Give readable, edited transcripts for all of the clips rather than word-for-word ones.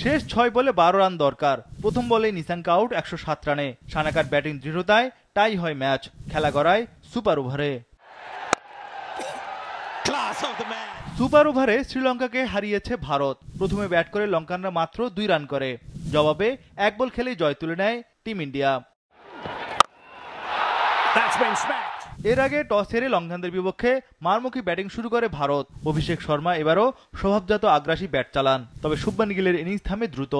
শেষ 6 বলে 12 রান দরকার। প্রথম বলে নিসাঙ্কা আউট 107 রানে। সানাকার ব্যাটিং দৃঢ়তায় টাই হয় ম্যাচ। খেলা গড়ায় সুপার ওভারে। সুপার ওভারে শ্রীলঙ্কাকে হারিয়েছে ভারত। প্রথমে ব্যাট করে লঙ্কানরা মাত্র 2 রান করে। জবাবে 1 বল খেলেই জয় তুলে নেয় টিম ইন্ডিয়া। এর আগে টস হেরে লঙ্কানদের বিপক্ষে মারমুখী ব্যাটিং শুরু করে ভারত। অভিষেক শর্মা এবারও স্বভাবজাত আগ্রাসী ব্যাট চালান, তবে শুভমান গিলের ইনিংস থামে দ্রুত।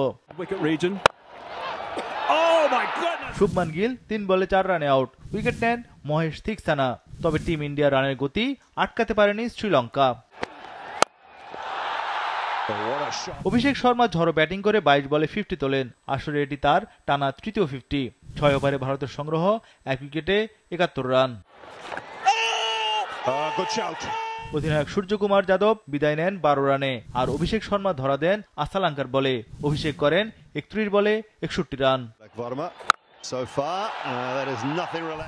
শুভমান গিল 3 বলে 4 রানে আউট। উইকেট নেন মহেশ থিকসানা। তবে টিম ইন্ডিয়া রানের গতি আটকাতে পারেনি শ্রীলঙ্কা। অভিষেক শর্মা ঝড়ো ব্যাটিং করে 22 বলে 50 তোলেন। আসলে এটি তার টানা তৃতীয় 50। 6 ওভারে ভারতের সংগ্রহ 1 উইকেটে 71 রান। অধিনায়ক সূর্যকুমার যাদব বিদায় নেন 12 রানে। আর অভিষেক শর্মা ধরা দেন আসালাঙ্কার বলে। অভিষেক করেন 31 বলে 61 রান।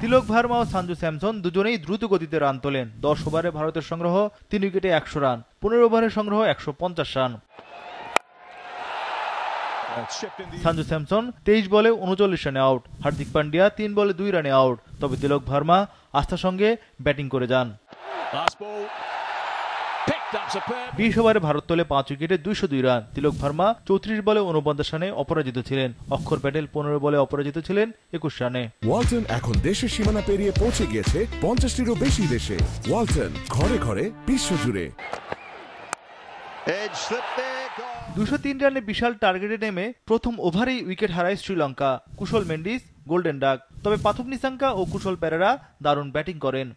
তিলক ভার্মা ও সঞ্জু স্যামসন দুজনেই দ্রুত গতিতে রান তোলেন। 10 ওভারে ভারতের সংগ্রহ 3 উইকেটে 100 রান। 15 ওভারে সংগ্রহ 150 রান। সঞ্জু স্যামসন 23 বলে 39 রানে আউট। হার্দিক পান্ডিয়া 3 বলে 2 রানে আউট। তবে তিলক ভার্মা আস্থার সঙ্গে ব্যাটিং করে যান। 20 ওভারে ভারত তোলে 5 উইকেটে 202 রান। তিলক ভার্মা 34 বলে 49 রানে অপরাজিত ছিলেন। অক্ষর প্যাটেল 15 বলে অপরাজিত ছিলেন 21 রানে। ওয়ালটন এখন দেশের সীমানা পেরিয়ে পৌঁছে গিয়েছে 50টিরও বেশি দেশে। ওয়ালটন, ঘরে ঘরে বিশ্বজুড়ে। 203 রানে বিশাল টার্গেটে নেমে প্রথম ওভারেই উইকেট হারায় শ্রীলঙ্কা। কুশল মেন্ডিস গোল্ডেন ডাক। তবে পাথুম নিসাঙ্কা ও কুশল পেরেরা দারুণ ব্যাটিং করেন।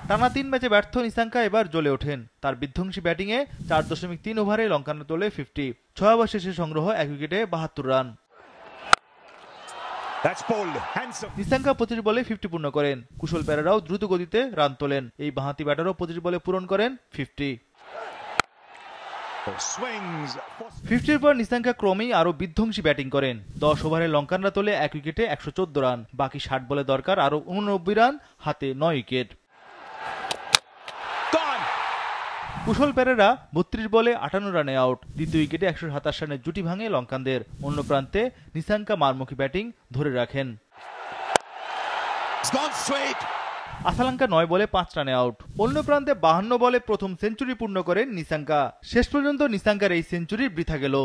টানা 3 ম্যাচে ব্যর্থ নিসাঙ্কা এবার জ্বলে ওঠেন। তার বিধ্বংসী ব্যাটিংয়ে 4.3 ওভারে লঙ্কানরা তোলে 50। 6 ওভার শেষে সংগ্রহ 1 উইকেটে 72 রান। নিসাঙ্কা 25 বলে 50 পূর্ণ করেন। কুশল পেরেরাও দ্রুত গতিতে রান তোলেন। এই বাঁহাতি ব্যাটারও 25 বলে পূরণ করেন 50। 50-র পর নিসাঙ্কা ক্রমেই আরো বিধ্বংসী ব্যাটিং করেন। 10 ওভারে লঙ্কানরা তোলে 1 উইকেটে 114 রান। বাকি 60 বলে দরকার আরো 89 রান, হাতে 9 উইকেট। কুশল পেরেরা 32 বলে 58 রানে আউট। দ্বিতীয় উইকেটে 127 রানের জুটি ভাঙে লঙ্কানদের। অন্য প্রান্তে নিসাঙ্কা মারমুখী ব্যাটিং ধরে রাখেন। আসালাঙ্কা 9 বলে 5 রানে আউট। অন্য প্রান্তে 52 বলে প্রথম সেঞ্চুরি পূর্ণ করেন নিসাঙ্কা। শেষ পর্যন্ত নিসাঙ্কার এই সেঞ্চুরি বৃথা গেল।